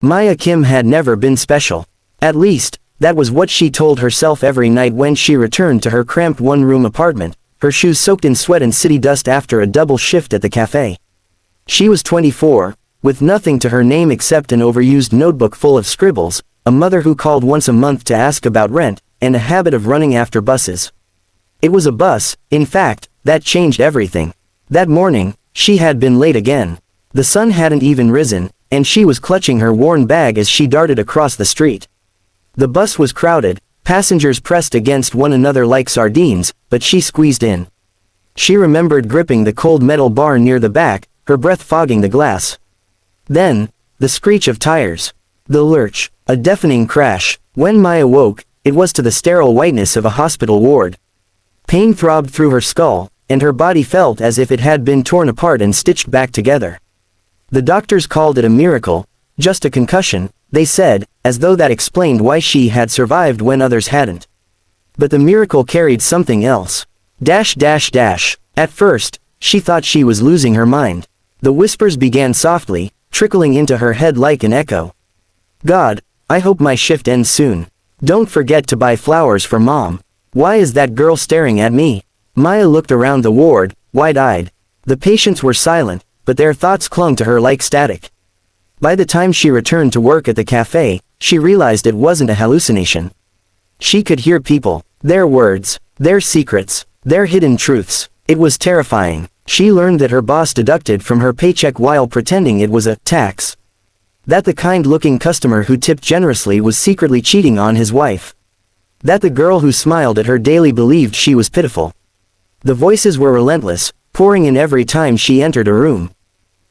Maya Kim had never been special. At least, that was what she told herself every night when she returned to her cramped one-room apartment, her shoes soaked in sweat and city dust after a double shift at the cafe. She was 24, with nothing to her name except an overused notebook full of scribbles, a mother who called once a month to ask about rent, and a habit of running after buses. It was a bus, in fact, that changed everything. That morning, she had been late again. The sun hadn't even risen, and she was clutching her worn bag as she darted across the street. The bus was crowded, passengers pressed against one another like sardines, but she squeezed in. She remembered gripping the cold metal bar near the back, her breath fogging the glass. Then, the screech of tires. The lurch, a deafening crash. When Maya woke, it was to the sterile whiteness of a hospital ward. Pain throbbed through her skull, and her body felt as if it had been torn apart and stitched back together. The doctors called it a miracle, just a concussion, they said, as though that explained why she had survived when others hadn't. But the miracle carried something else. At first, she thought she was losing her mind. The whispers began softly, trickling into her head like an echo. God, I hope my shift ends soon. Don't forget to buy flowers for Mom. Why is that girl staring at me? Maya looked around the ward, wide-eyed. The patients were silent, but their thoughts clung to her like static. By the time she returned to work at the cafe, she realized it wasn't a hallucination. She could hear people, their words, their secrets, their hidden truths. It was terrifying. She learned that her boss deducted from her paycheck while pretending it was a tax. That the kind-looking customer who tipped generously was secretly cheating on his wife. That the girl who smiled at her daily believed she was pitiful. The voices were relentless, pouring in every time she entered a room.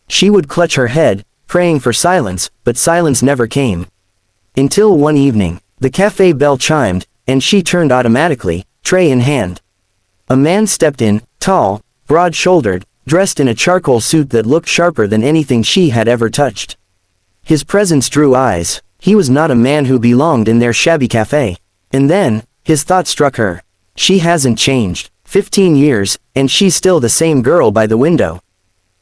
She would clutch her head, praying for silence, but silence never came. Until one evening, the cafe bell chimed, and she turned automatically, tray in hand. A man stepped in, tall, broad-shouldered, dressed in a charcoal suit that looked sharper than anything she had ever touched. His presence drew eyes. He was not a man who belonged in their shabby cafe. And then, his thought struck her. She hasn't changed. 15 years, and she's still the same girl by the window.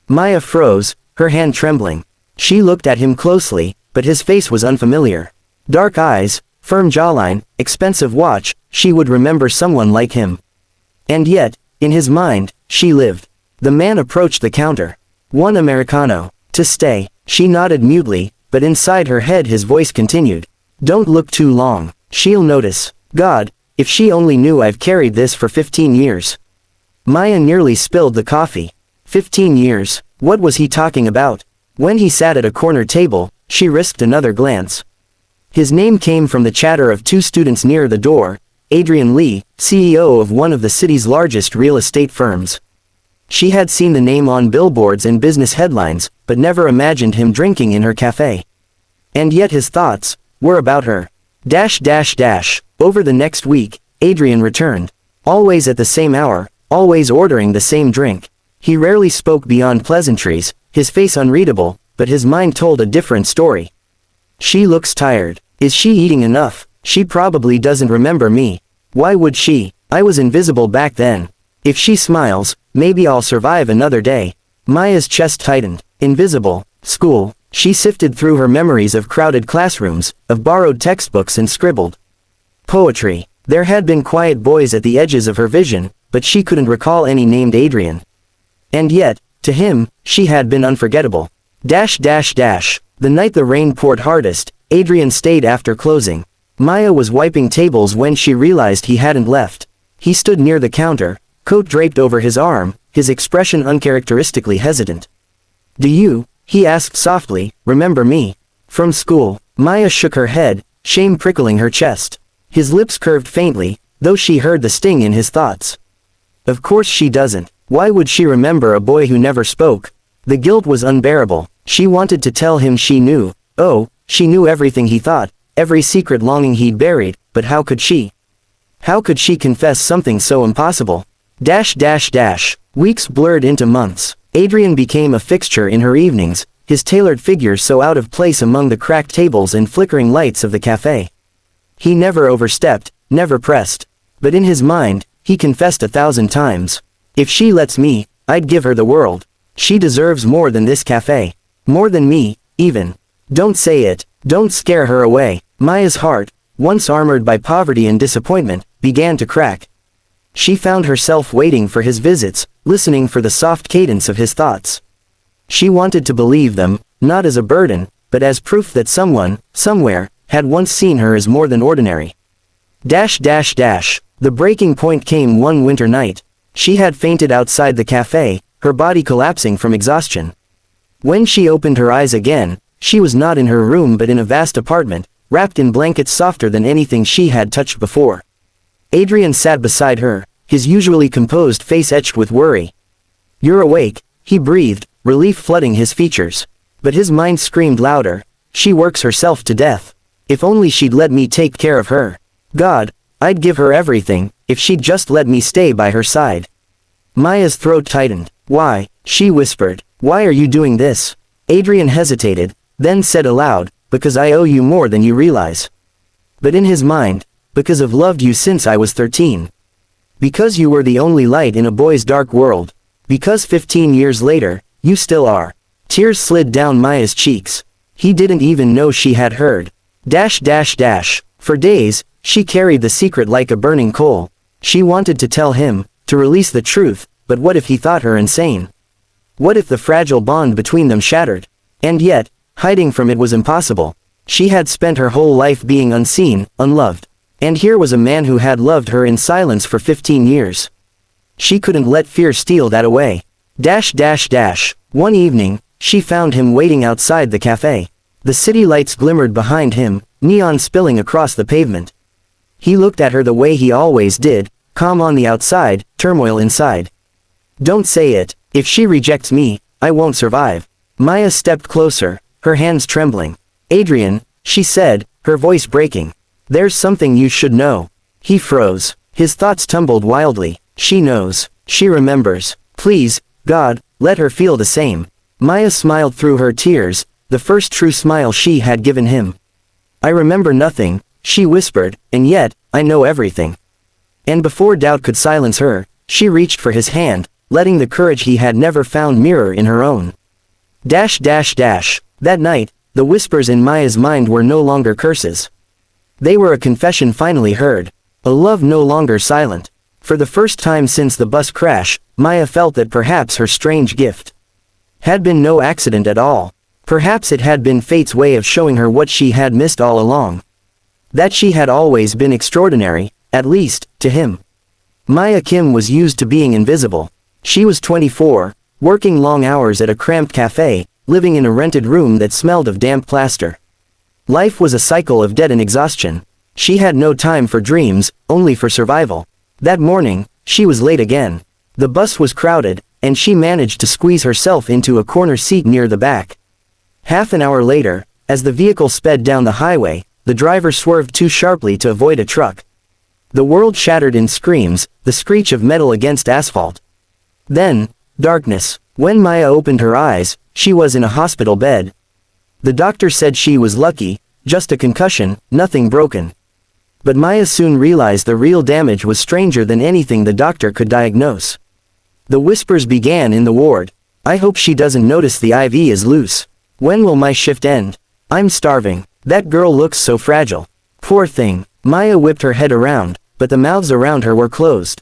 Maya froze, her hand trembling. She looked at him closely, but his face was unfamiliar. Dark eyes, firm jawline, expensive watch, she would remember someone like him. And yet, in his mind, she lived. The man approached the counter. One Americano. To stay. She nodded mutely, but inside her head his voice continued. Don't look too long. She'll notice. God, if she only knew I've carried this for 15 years. Maya nearly spilled the coffee. 15 years, what was he talking about? When he sat at a corner table, she risked another glance. His name came from the chatter of two students near the door, Adrian Lee, CEO of one of the city's largest real estate firms. She had seen the name on billboards and business headlines, but never imagined him drinking in her cafe. And yet his thoughts were about her. Over the next week, Adrian returned. Always at the same hour, always ordering the same drink. He rarely spoke beyond pleasantries, his face unreadable, but his mind told a different story. She looks tired. Is she eating enough? She probably doesn't remember me. Why would she? I was invisible back then. If she smiles, maybe I'll survive another day. Maya's chest tightened. Invisible. School. She sifted through her memories of crowded classrooms, of borrowed textbooks and scribbled. Poetry. There had been quiet boys at the edges of her vision, but she couldn't recall any named Adrian. And yet, to him, she had been unforgettable. The night the rain poured hardest, Adrian stayed after closing. Maya was wiping tables when she realized he hadn't left. He stood near the counter, coat draped over his arm, his expression uncharacteristically hesitant. Do you, he asked softly, remember me? From school. Maya shook her head, shame prickling her chest. His lips curved faintly, though she heard the sting in his thoughts. Of course she doesn't. Why would she remember a boy who never spoke? The guilt was unbearable. She wanted to tell him she knew. Oh, she knew everything he thought, every secret longing he'd buried, but how could she? How could she confess something so impossible? Weeks blurred into months. Adrian became a fixture in her evenings, his tailored figure so out of place among the cracked tables and flickering lights of the cafe. He never overstepped, never pressed. But in his mind, he confessed 1,000 times. If she lets me, I'd give her the world. She deserves more than this cafe. More than me, even. Don't say it. Don't scare her away. Maya's heart, once armored by poverty and disappointment, began to crack. She found herself waiting for his visits, listening for the soft cadence of his thoughts. She wanted to believe them, not as a burden, but as proof that someone, somewhere, had once seen her as more than ordinary. The breaking point came one winter night. She had fainted outside the cafe, her body collapsing from exhaustion. When she opened her eyes again, she was not in her room but in a vast apartment, wrapped in blankets softer than anything she had touched before. Adrian sat beside her, his usually composed face etched with worry. "You're awake," he breathed, relief flooding his features. But his mind screamed louder, "She works herself to death. If only she'd let me take care of her. God, I'd give her everything, if she'd just let me stay by her side." Maya's throat tightened. "Why?" she whispered. "Why are you doing this?" Adrian hesitated, then said aloud, "Because I owe you more than you realize." But in his mind, "Because I've loved you since I was 13. Because you were the only light in a boy's dark world. Because 15 years later, you still are." Tears slid down Maya's cheeks. He didn't even know she had heard. For days, she carried the secret like a burning coal. She wanted to tell him, to release the truth, but what if he thought her insane? What if the fragile bond between them shattered? And yet, hiding from it was impossible. She had spent her whole life being unseen, unloved. And here was a man who had loved her in silence for 15 years. She couldn't let fear steal that away. One evening, she found him waiting outside the cafe. The city lights glimmered behind him, neon spilling across the pavement. He looked at her the way he always did, calm on the outside, turmoil inside. "Don't say it. If she rejects me, I won't survive." Maya stepped closer, her hands trembling. "Adrian," she said, her voice breaking. "There's something you should know." He froze. His thoughts tumbled wildly. "She knows. She remembers. Please, God, let her feel the same." Maya smiled through her tears, the first true smile she had given him. "I remember nothing," she whispered, "and yet, I know everything." And before doubt could silence her, she reached for his hand, letting the courage he had never found mirror in her own. That night, the whispers in Maya's mind were no longer curses. They were a confession finally heard. A love no longer silent. For the first time since the bus crash, Maya felt that perhaps her strange gift had been no accident at all. Perhaps it had been fate's way of showing her what she had missed all along. That she had always been extraordinary, at least, to him. Maya Kim was used to being invisible. She was 24, working long hours at a cramped cafe, living in a rented room that smelled of damp plaster. Life was a cycle of debt and exhaustion. She had no time for dreams, only for survival. That morning, she was late again. The bus was crowded, and she managed to squeeze herself into a corner seat near the back. Half an hour later, as the vehicle sped down the highway, the driver swerved too sharply to avoid a truck. The world shattered in screams, the screech of metal against asphalt. Then, darkness. When Maya opened her eyes, she was in a hospital bed. The doctor said she was lucky, just a concussion, nothing broken. But Maya soon realized the real damage was stranger than anything the doctor could diagnose. The whispers began in the ward. "I hope she doesn't notice the IV is loose. When will my shift end? I'm starving. That girl looks so fragile. Poor thing." Maya whipped her head around, but the mouths around her were closed.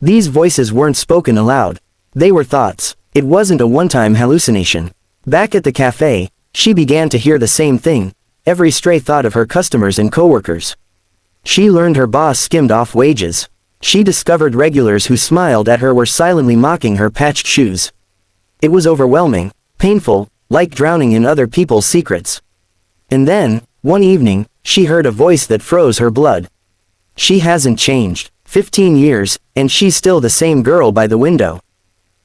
These voices weren't spoken aloud. They were thoughts. It wasn't a one-time hallucination. Back at the cafe, she began to hear the same thing, every stray thought of her customers and coworkers. She learned her boss skimmed off wages. She discovered regulars who smiled at her were silently mocking her patched shoes. It was overwhelming, painful, like drowning in other people's secrets. And then, one evening, she heard a voice that froze her blood. "She hasn't changed. 15 years, and she's still the same girl by the window."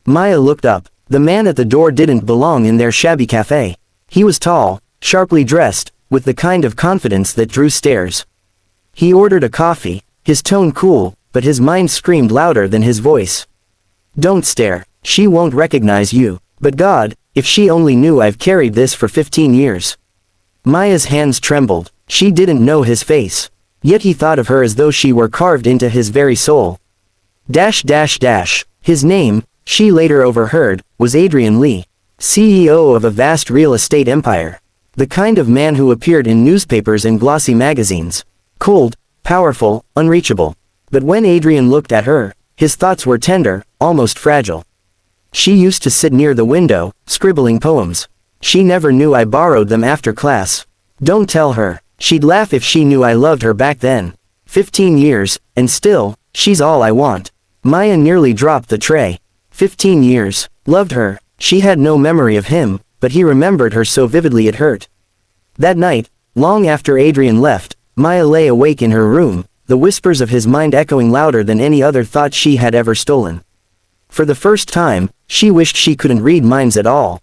Maya looked up. The man at the door didn't belong in their shabby cafe. He was tall, sharply dressed, with the kind of confidence that drew stares. He ordered a coffee, his tone cool, but his mind screamed louder than his voice. "Don't stare. She won't recognize you. But God, if she only knew I've carried this for 15 years. Maya's hands trembled. She didn't know his face. Yet he thought of her as though she were carved into his very soul. His name, she later overheard, was Adrian Lee, CEO of a vast real estate empire. The kind of man who appeared in newspapers and glossy magazines. Cold, powerful, unreachable. But when Adrian looked at her, his thoughts were tender, almost fragile. She used to sit near the window, scribbling poems. She never knew I borrowed them after class. Don't tell her. She'd laugh if she knew I loved her back then. 15 years, and still, she's all I want. Maya nearly dropped the tray. 15 years. Loved her. She had no memory of him, but he remembered her so vividly it hurt. That night, long after Adrian left, Maya lay awake in her room, the whispers of his mind echoing louder than any other thought she had ever stolen. For the first time, she wished she couldn't read minds at all.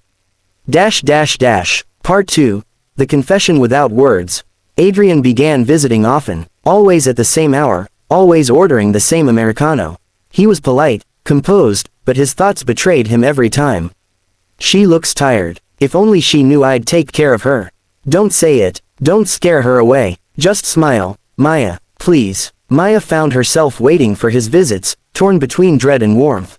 Part 2. The Confession Without Words. Adrian began visiting often, always at the same hour, always ordering the same Americano. He was polite, composed, but his thoughts betrayed him every time. She looks tired. If only she knew I'd take care of her. Don't say it. Don't scare her away. Just smile, Maya, please. Maya found herself waiting for his visits, torn between dread and warmth.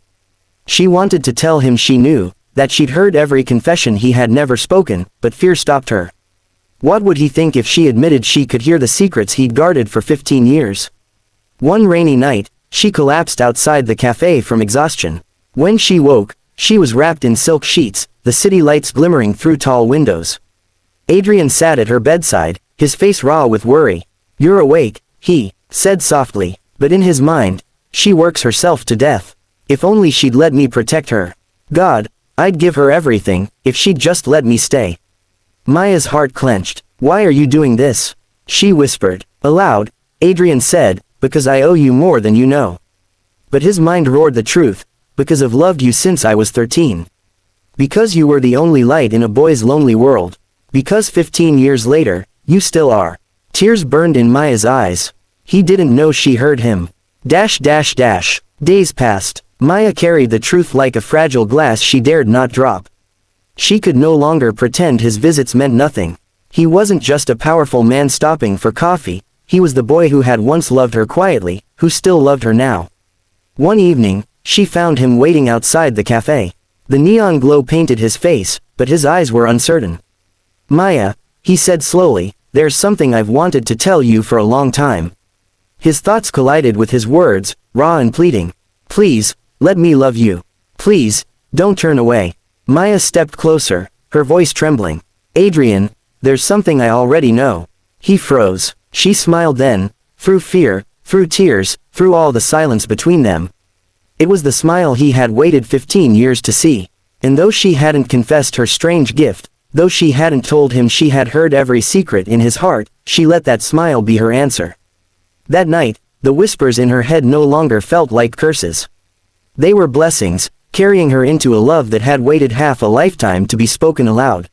She wanted to tell him she knew, that she'd heard every confession he had never spoken, but fear stopped her. What would he think if she admitted she could hear the secrets he'd guarded for 15 years? One rainy night, she collapsed outside the cafe from exhaustion. When she woke, she was wrapped in silk sheets, the city lights glimmering through tall windows. Adrian sat at her bedside, his face raw with worry. "You're awake," he said softly, but in his mind, "She works herself to death. If only she'd let me protect her. God, I'd give her everything, if she'd just let me stay." Maya's heart clenched. "Why are you doing this?" she whispered. Aloud, Adrian said, "Because I owe you more than you know." But his mind roared the truth, "Because I've loved you since I was 13. Because you were the only light in a boy's lonely world. Because 15 years later, you still are." Tears burned in Maya's eyes. He didn't know she heard him. Days passed. Maya carried the truth like a fragile glass she dared not drop. She could no longer pretend his visits meant nothing. He wasn't just a powerful man stopping for coffee, he was the boy who had once loved her quietly, who still loved her now. One evening, she found him waiting outside the cafe. The neon glow painted his face, but his eyes were uncertain. "Maya," he said slowly, "there's something I've wanted to tell you for a long time." His thoughts collided with his words, raw and pleading. "Please, let me love you. Please, don't turn away." Maya stepped closer, her voice trembling. "Adrian, there's something I already know." He froze. She smiled then, through fear, through tears, through all the silence between them. It was the smile he had waited 15 years to see. And though she hadn't confessed her strange gift, though she hadn't told him she had heard every secret in his heart, she let that smile be her answer. That night, the whispers in her head no longer felt like curses. They were blessings, carrying her into a love that had waited half a lifetime to be spoken aloud.